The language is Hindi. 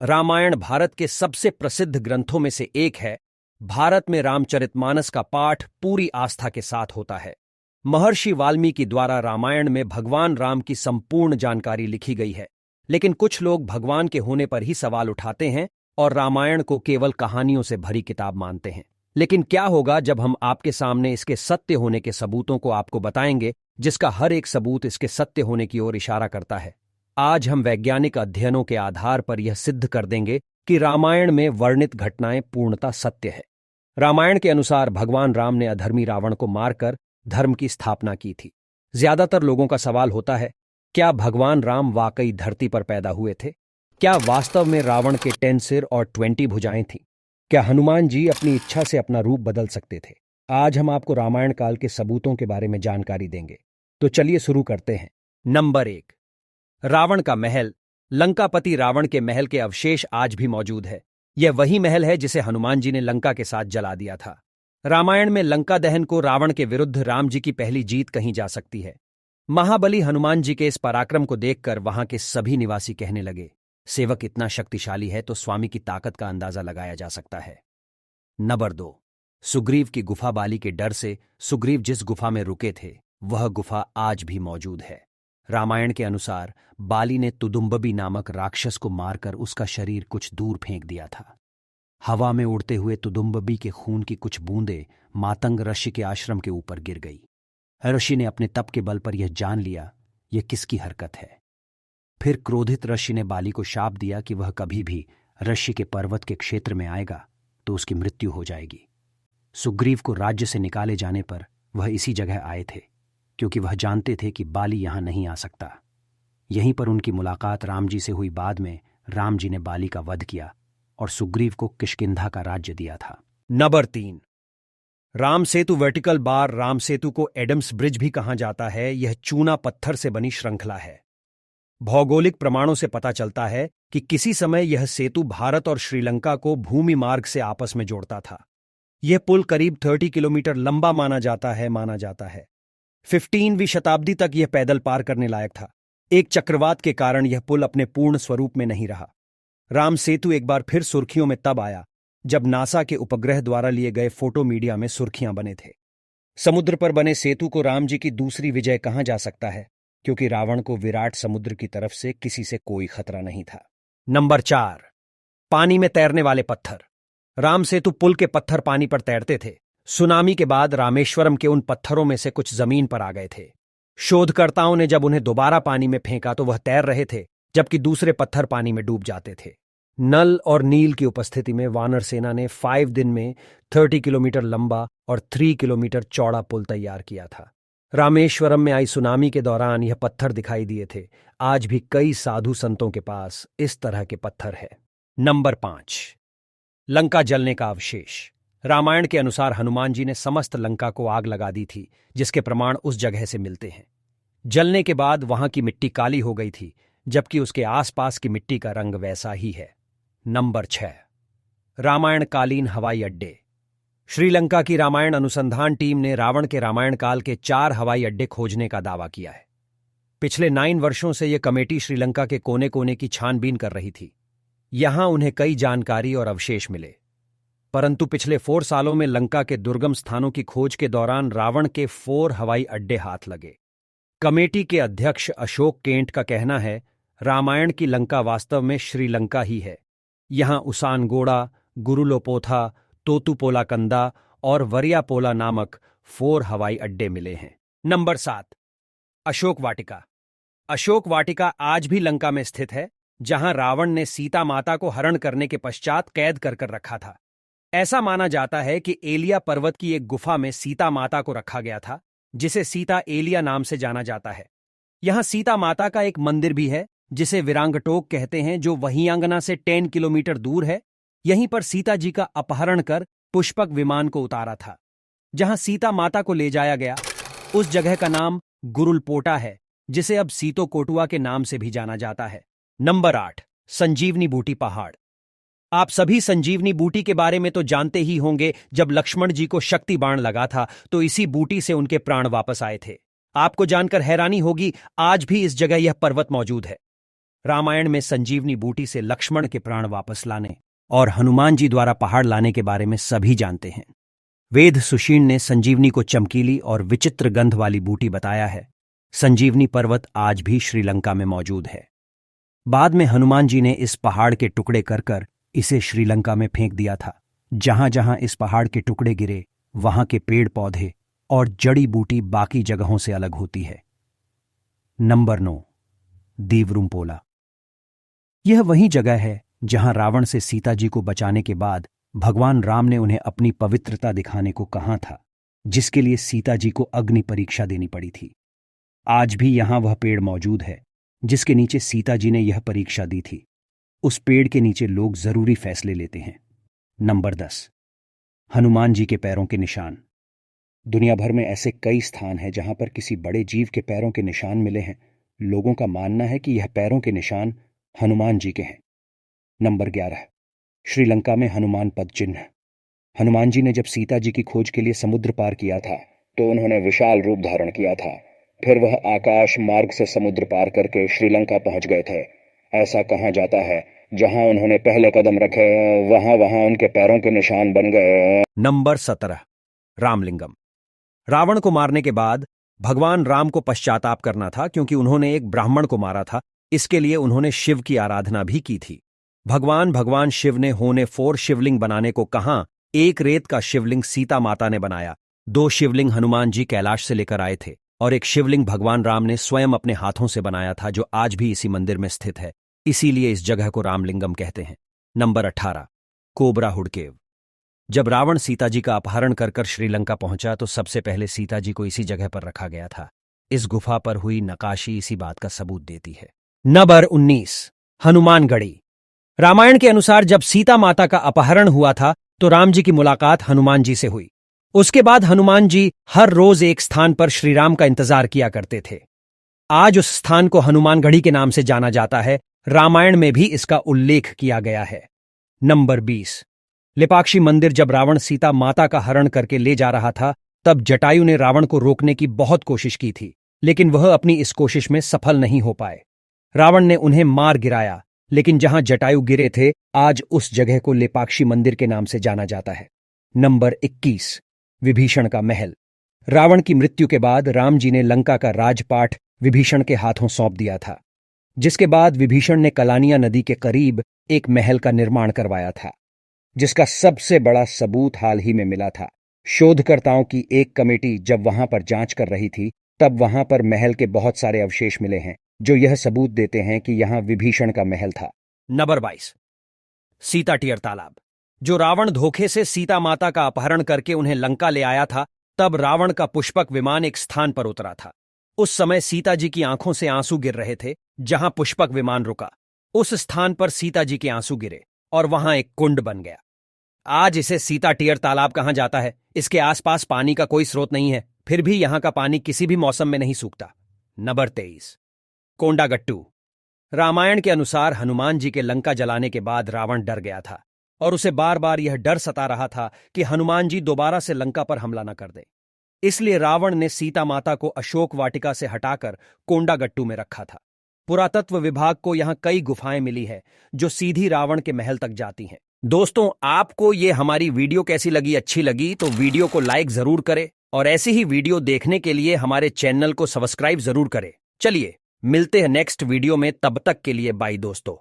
रामायण भारत के सबसे प्रसिद्ध ग्रंथों में से एक है। भारत में रामचरितमानस का पाठ पूरी आस्था के साथ होता है। महर्षि वाल्मीकि द्वारा रामायण में भगवान राम की संपूर्ण जानकारी लिखी गई है, लेकिन कुछ लोग भगवान के होने पर ही सवाल उठाते हैं और रामायण को केवल कहानियों से भरी किताब मानते हैं। लेकिन क्या होगा जब हम आपके सामने इसके सत्य होने के सबूतों को आपको बताएंगे, जिसका हर एक सबूत इसके सत्य होने की ओर इशारा करता है। आज हम वैज्ञानिक अध्ययनों के आधार पर यह सिद्ध कर देंगे कि रामायण में वर्णित घटनाएं पूर्णतः सत्य है। रामायण के अनुसार भगवान राम ने अधर्मी रावण को मारकर धर्म की स्थापना की थी। ज्यादातर लोगों का सवाल होता है, क्या भगवान राम वाकई धरती पर पैदा हुए थे? क्या वास्तव में रावण के 10 सिर और 20 भुजाएं थीं? क्या हनुमान जी अपनी इच्छा से अपना रूप बदल सकते थे? आज हम आपको रामायण काल के सबूतों के बारे में जानकारी देंगे। तो चलिए शुरू करते हैं। नंबर 1, रावण का महल। लंकापति रावण के महल के अवशेष आज भी मौजूद है। यह वही महल है जिसे हनुमान जी ने लंका के साथ जला दिया था। रामायण में लंका दहन को रावण के विरुद्ध राम जी की पहली जीत कही जा सकती है। महाबली हनुमान जी के इस पराक्रम को देखकर वहां के सभी निवासी कहने लगे, सेवक इतना शक्तिशाली है तो स्वामी की ताकत का अंदाजा लगाया जा सकता है। नंबर 2, सुग्रीव की गुफा। बाली के डर से सुग्रीव जिस गुफा में रुके थे वह गुफा आज भी मौजूद है। रामायण के अनुसार बाली ने तुदुम्बबी नामक राक्षस को मारकर उसका शरीर कुछ दूर फेंक दिया था। हवा में उड़ते हुए तुदुम्बबी के खून की कुछ बूंदें मातंग ऋषि के आश्रम के ऊपर गिर गई। ऋषि ने अपने तप के बल पर यह जान लिया यह किसकी हरकत है। फिर क्रोधित ऋषि ने बाली को शाप दिया कि वह कभी भी ऋषि के पर्वत के क्षेत्र में आएगा तो उसकी मृत्यु हो जाएगी। सुग्रीव को राज्य से निकाले जाने पर वह इसी जगह आए थे, क्योंकि वह जानते थे कि बाली यहां नहीं आ सकता। यहीं पर उनकी मुलाकात राम जी से हुई। बाद में राम जी ने बाली का वध किया और सुग्रीव को किष्किंधा का राज्य दिया था। Number 3, Ram Setu. Vertical bar Ram Setu को एडम्स ब्रिज भी कहा जाता है। यह चूना पत्थर से बनी श्रृंखला है। भौगोलिक प्रमाणों से पता चलता है कि किसी समय यह सेतु भारत और श्रीलंका को भूमि मार्ग से आपस में जोड़ता था। यह पुल करीब 30 किलोमीटर लंबा माना जाता है। 15वीं शताब्दी तक यह पैदल पार करने लायक था। एक चक्रवात के कारण यह पुल अपने पूर्ण स्वरूप में नहीं रहा। राम सेतु एक बार फिर सुर्खियों में तब आया जब नासा के उपग्रह द्वारा लिए गए फोटो मीडिया में सुर्खियां बने थे। समुद्र पर बने सेतु को राम जी की दूसरी विजय कहा जा सकता है, क्योंकि रावण को विराट समुद्र की तरफ से किसी से कोई खतरा नहीं था। नंबर 4, पानी में तैरने वाले पत्थर। राम सेतु पुल के पत्थर पानी पर तैरते थे। सुनामी के बाद रामेश्वरम के उन पत्थरों में से कुछ जमीन पर आ गए थे। शोधकर्ताओं ने जब उन्हें दोबारा पानी में फेंका तो वह तैर रहे थे, जबकि दूसरे पत्थर पानी में डूब जाते थे। नल और नील की उपस्थिति में वानर सेना ने 5 दिन में 30 किलोमीटर लंबा और 3 किलोमीटर चौड़ा पुल तैयार किया था। रामेश्वरम में आई सुनामी के दौरान यह पत्थर दिखाई दिए थे। आज भी कई साधु संतों के पास इस तरह के पत्थर है। नंबर 5, लंका जलने का अवशेष। रामायण के अनुसार हनुमान जी ने समस्त लंका को आग लगा दी थी, जिसके प्रमाण उस जगह से मिलते हैं। जलने के बाद वहां की मिट्टी काली हो गई थी, जबकि उसके आसपास की मिट्टी का रंग वैसा ही है। नंबर 6, रामायण कालीन हवाई अड्डे। श्रीलंका की रामायण अनुसंधान टीम ने रावण के रामायण काल के 4 हवाई अड्डे खोजने का दावा किया है। पिछले 9 वर्षों से यह कमेटी श्रीलंका के कोने कोने की छानबीन कर रही थी। यहां उन्हें कई जानकारी और अवशेष मिले, परंतु पिछले 4 सालों में लंका के दुर्गम स्थानों की खोज के दौरान रावण के 4 हवाई अड्डे हाथ लगे। कमेटी के अध्यक्ष अशोक केंट का कहना है, रामायण की लंका वास्तव में श्रीलंका ही है। यहां उसानगोड़ा, गुरुलोपोथा, तोतुपोलाकंदा और वरियापोला नामक 4 हवाई अड्डे मिले हैं। नंबर 7, अशोक वाटिका। अशोक वाटिका आज भी लंका में स्थित है, जहां रावण ने सीता माता को हरण करने के पश्चात कैद कर रखा था। ऐसा माना जाता है कि एलिया पर्वत की एक गुफा में सीता माता को रखा गया था, जिसे सीता एलिया नाम से जाना जाता है। यहां सीता माता का एक मंदिर भी है, जिसे विरांगटोक कहते हैं, जो वहियांगना से 10 किलोमीटर दूर है। यहीं पर सीता जी का अपहरण कर पुष्पक विमान को उतारा था। जहां सीता माता को ले जाया गया उस जगह का नाम गुरुलपोटा है, जिसे अब सीतो कोटुआ के नाम से भी जाना जाता है। नंबर 8, संजीवनी बूटी पहाड़। आप सभी संजीवनी बूटी के बारे में तो जानते ही होंगे। जब लक्ष्मण जी को शक्ति बाण लगा था तो इसी बूटी से उनके प्राण वापस आए थे। आपको जानकर हैरानी होगी, आज भी इस जगह यह पर्वत मौजूद है। रामायण में संजीवनी बूटी से लक्ष्मण के प्राण वापस लाने और हनुमान जी द्वारा पहाड़ लाने के बारे में सभी जानते हैं। वेद सुषीण ने संजीवनी को चमकीली और विचित्र गंध वाली बूटी बताया है। संजीवनी पर्वत आज भी श्रीलंका में मौजूद है। बाद में हनुमान जी ने इस पहाड़ के टुकड़े कर इसे श्रीलंका में फेंक दिया था। जहां जहां इस पहाड़ के टुकड़े गिरे वहां के पेड़ पौधे और जड़ी बूटी बाकी जगहों से अलग होती है। नंबर 9, दीवरुमपोला। यह वही जगह है जहां रावण से सीता जी को बचाने के बाद भगवान राम ने उन्हें अपनी पवित्रता दिखाने को कहा था, जिसके लिए सीता जी को अग्नि परीक्षा देनी पड़ी थी। आज भी यहां वह पेड़ मौजूद है जिसके नीचे सीता जी ने यह परीक्षा दी थी। उस पेड़ के नीचे लोग जरूरी फैसले लेते हैं। नंबर 10, हनुमान जी के पैरों के निशान। दुनिया भर में ऐसे कई स्थान हैं जहां पर किसी बड़े जीव के पैरों के निशान मिले हैं। लोगों का मानना है कि यह पैरों के निशान हनुमान जी के हैं। नंबर 11, श्रीलंका में हनुमान पद चिन्ह। हनुमान जी ने जब सीता जी की खोज के लिए समुद्र पार किया था तो उन्होंने विशाल रूप धारण किया था। फिर वह आकाश मार्ग से समुद्र पार करके श्रीलंका पहुंच गए थे। ऐसा कहा जाता है जहां उन्होंने पहले कदम रखे वहां वहां उनके पैरों के निशान बन गए। नंबर 17, रामलिंगम। रावण को मारने के बाद भगवान राम को पश्चाताप करना था क्योंकि उन्होंने एक ब्राह्मण को मारा था। इसके लिए उन्होंने शिव की आराधना भी की थी। भगवान शिव ने होने 4 शिवलिंग बनाने को कहा। एक रेत का शिवलिंग सीता माता ने बनाया, 2 शिवलिंग हनुमान जी कैलाश से लेकर आए थे और एक शिवलिंग भगवान राम ने स्वयं अपने हाथों से बनाया था, जो आज भी इसी मंदिर में स्थित है। इसीलिए इस जगह को रामलिंगम कहते हैं। नंबर 18, कोबरा हुड केव। जब रावण सीता जी का अपहरण कर श्रीलंका पहुंचा तो सबसे पहले सीता जी को इसी जगह पर रखा गया था। इस गुफा पर हुई नकाशी इसी बात का सबूत देती है। नंबर 19, हनुमानगढ़ी। रामायण के अनुसार जब सीता माता का अपहरण हुआ था तो राम जी की मुलाकात हनुमान जी से हुई। उसके बाद हनुमान जी हर रोज एक स्थान पर श्रीराम का इंतजार किया करते थे। आज उस स्थान को हनुमानगढ़ी के नाम से जाना जाता है। रामायण में भी इसका उल्लेख किया गया है। नंबर 20, लेपाक्षी मंदिर। जब रावण सीता माता का हरण करके ले जा रहा था तब जटायु ने रावण को रोकने की बहुत कोशिश की थी, लेकिन वह अपनी इस कोशिश में सफल नहीं हो पाए। रावण ने उन्हें मार गिराया, लेकिन जहां जटायु गिरे थे आज उस जगह को लेपाक्षी मंदिर के नाम से जाना जाता है। नंबर 21, विभीषण का महल। रावण की मृत्यु के बाद राम जी ने लंका का राजपाट विभीषण के हाथों सौंप दिया था, जिसके बाद विभीषण ने कलानिया नदी के करीब एक महल का निर्माण करवाया था, जिसका सबसे बड़ा सबूत हाल ही में मिला था। शोधकर्ताओं की एक कमेटी जब वहां पर जांच कर रही थी तब वहां पर महल के बहुत सारे अवशेष मिले हैं जो यह सबूत देते हैं कि यहां विभीषण का महल था। नंबर 22, सीता टियर तालाब। जो रावण धोखे से सीता माता का अपहरण करके उन्हें लंका ले आया था, तब रावण का पुष्पक विमान एक स्थान पर उतरा था। उस समय सीता जी की आंखों से आंसू गिर रहे थे। जहां पुष्पक विमान रुका उस स्थान पर सीता जी के आंसू गिरे और वहां एक कुंड बन गया। आज इसे सीता टियर तालाब कहा जाता है। इसके आसपास पानी का कोई स्रोत नहीं है, फिर भी यहां का पानी किसी भी मौसम में नहीं सूखता। नंबर 23, कोंडागट्टू। रामायण के अनुसार हनुमान जी के लंका जलाने के बाद रावण डर गया था और उसे बार बार यह डर सता रहा था कि हनुमान जी दोबारा से लंका पर हमला न कर दे। इसलिए रावण ने सीता माता को अशोक वाटिका से हटाकर कोंडागट्टू में रखा था। पुरातत्व विभाग को यहां कई गुफाएं मिली है जो सीधी रावण के महल तक जाती हैं। दोस्तों, आपको ये हमारी वीडियो कैसी लगी? अच्छी लगी तो वीडियो को लाइक जरूर करें और ऐसी ही वीडियो देखने के लिए हमारे चैनल को सब्सक्राइब जरूर करें। चलिए मिलते हैं नेक्स्ट वीडियो में, तब तक के लिए बाय दोस्तों।